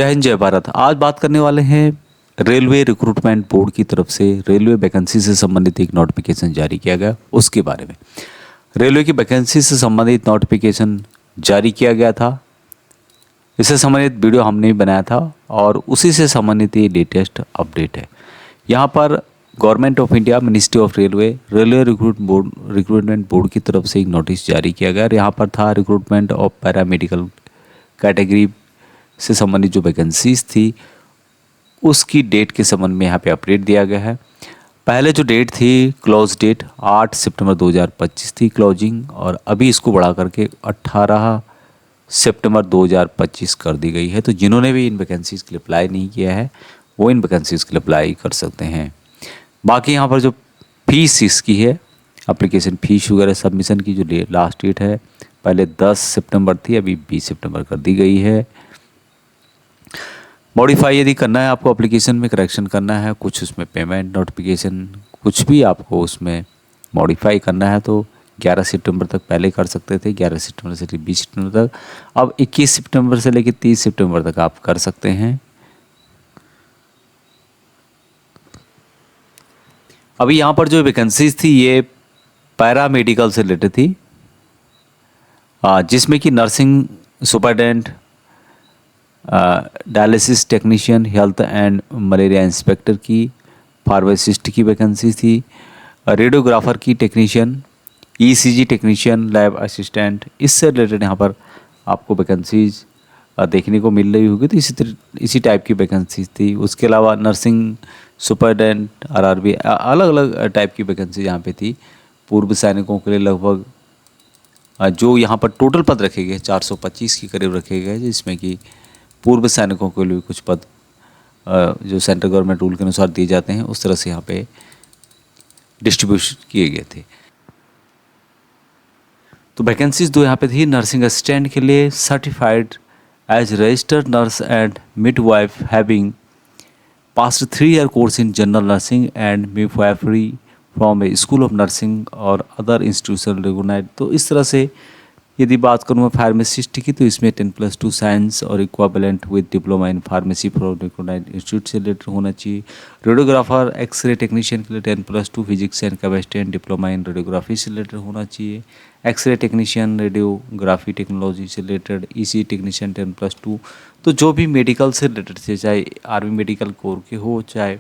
जय हिंद जय भारत। आज बात करने वाले हैं रेलवे रिक्रूटमेंट बोर्ड की तरफ से रेलवे वैकेंसी से संबंधित एक नोटिफिकेशन जारी किया गया उसके बारे में। रेलवे की वैकेंसी से संबंधित नोटिफिकेशन जारी किया गया था, इससे संबंधित वीडियो हमने भी बनाया था और उसी से संबंधित ये लेटेस्ट अपडेट है। यहाँ पर government of India, ministry of railway recruitment board की तरफ से एक नोटिस जारी किया गया और यहाँ पर था रिक्रूटमेंट ऑफ पैरामेडिकल कैटेगरी से संबंधित जो वैकेंसीज थी उसकी डेट के संबंध में यहाँ पे अपडेट दिया गया है। पहले जो डेट थी क्लोज डेट 8 सितंबर 2025 थी क्लोजिंग, और अभी इसको बढ़ा करके 18 सितंबर 2025 कर दी गई है। तो जिन्होंने भी इन वैकेंसीज़ के लिए अप्लाई नहीं किया है वो इन वैकेंसीज़ के लिए अप्लाई कर सकते हैं। बाकी यहाँ पर जो फीस इसकी है, एप्लीकेशन फ़ीस वगैरह सबमिशन की जो लास्ट डेट है पहले 10 सितंबर थी, अभी 20 सितंबर कर दी गई है। मॉडिफाई यदि करना है आपको, एप्लीकेशन में करेक्शन करना है, कुछ उसमें पेमेंट नोटिफिकेशन कुछ भी आपको उसमें मॉडिफाई करना है तो 11 सितंबर तक पहले कर सकते थे, 11 सितंबर से 20 सितंबर तक। अब 21 सितंबर से लेकर 30 सितंबर तक आप कर सकते हैं। अभी यहाँ पर जो वैकेंसीज थी ये पैरामेडिकल से रिलेटेड थी, जिसमें कि nursing superintendent, dialysis technician, health and malaria inspector की, फार्मासिस्ट की वैकेंसी थी, रेडियोग्राफर की technician, ECG technician, lab assistant, इससे रिलेटेड यहाँ पर आपको वैकेंसीज देखने को मिल रही होगी। तो इसी टाइप की वैकेंसीज थी। उसके अलावा नर्सिंग सुपरडेंट, आरआरबी, अलग अलग टाइप की वैकेंसी यहाँ पे थी। पूर्व सैनिकों के लिए लगभग जो यहाँ पर टोटल पद रखे गए 425 के करीब रखे गए, जिसमें कि पूर्व सैनिकों के लिए कुछ पद जो सेंट्रल गवर्नमेंट रूल के अनुसार दिए जाते हैं उस तरह से यहाँ पे डिस्ट्रीब्यूशन किए गए थे। तो वैकेंसीज दो यहाँ पे थी। नर्सिंग असिस्टेंट के लिए certified as registered nurse and midwife having passed 3 year course in general nursing and midwifery from a school of nursing और अदर इंस्टीट्यूशन रिकॉग्नाइज्ड। तो इस तरह से यदि बात करूँ मैं फार्मासिस्ट की तो इसमें 10+2 साइंस और equivalent with diploma in pharmacy from recognised institute से रिलेटेड होना चाहिए। रेडियोग्राफर एक्सरे टेक्नीशियन के लिए 10+2 physics and chemistry and diploma in radiography से रिलेटेड होना चाहिए। एक्सरे टेक्नीशियन रेडियोग्राफी टेक्नोलॉजी से रिलेटेड, ईसी टेक्नीशियन 10+2। तो जो भी मेडिकल से रिलेटेड थे, चाहे आर्मी मेडिकल कोर के हो, चाहे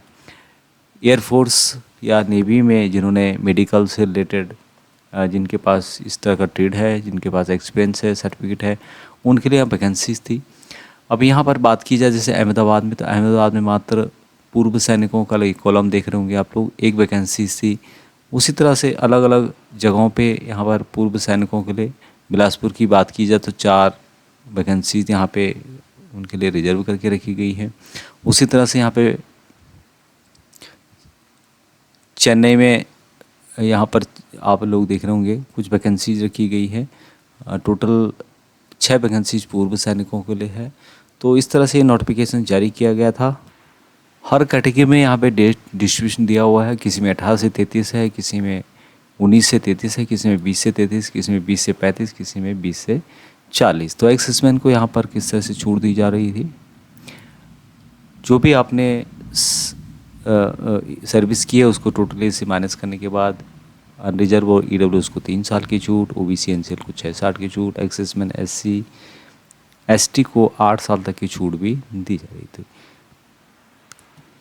एयरफोर्स या नेवी में जिन्होंने मेडिकल से रिलेटेड जिनके पास इस तरह का ट्रेड है, जिनके पास एक्सपीरियंस है, सर्टिफिकेट है, उनके लिए यहाँ वैकेंसीज थी। अब यहाँ पर बात की जाए जैसे अहमदाबाद में, तो अहमदाबाद में मात्र पूर्व सैनिकों का कॉलम देख रहे होंगे आप लोग, एक वैकेंसीज थी। उसी तरह से अलग अलग जगहों पे यहाँ पर पूर्व सैनिकों के लिए, बिलासपुर की बात की जाए तो 4 वैकेंसीज यहाँ पे उनके लिए रिजर्व करके रखी गई है। उसी तरह से यहाँ पे चेन्नई में यहाँ पर आप लोग देख रहे होंगे कुछ वैकेंसीज रखी गई है। टोटल 6 वैकेंसीज पूर्व सैनिकों के लिए है। तो इस तरह से ये नोटिफिकेशन जारी किया गया था। हर कैटेगरी में यहाँ पे डेट डिस्ट्रीब्यूशन दिया हुआ है। किसी में 18 से 33 है, किसी में 19 से 33 है, किसी में 20 से 33, किसी में 20 से 35, किसी में 20 से 40। तो एक्सेसमैन को यहाँ पर किस तरह से छूट दी जा रही थी, जो भी आपने सर्विस की है उसको टोटली से माइनस करने के बाद अनरिजर्व और ईडब्ल्यूएस को 3 साल की छूट, ओबीसी एनसीएल को 6 साल की छूट, एक्सेसमैन एससी एसटी को 8 साल तक की छूट भी दी जा रही थी।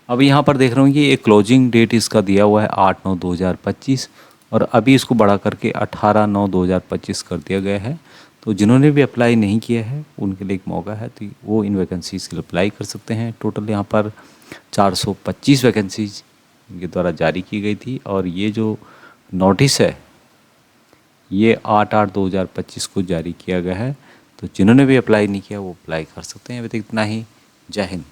अब यहाँ पर देख रहे हो कि एक क्लोजिंग डेट इसका दिया हुआ है 8/9/2025 और अभी इसको बढ़ा करके 18/9/2025 कर दिया गया है। तो जिन्होंने भी अप्लाई नहीं किया है उनके लिए एक मौका है, तो वो इन वैकेंसीज़ के लिए अप्लाई कर सकते हैं। टोटल यहाँ पर 425 वैकेंसीज इनके द्वारा जारी की गई थी और ये जो नोटिस है ये 8/8/2025 को जारी किया गया है। तो जिन्होंने भी अप्लाई नहीं किया वो अप्लाई कर सकते हैं। अभी तक इतना ही। जय हिंद।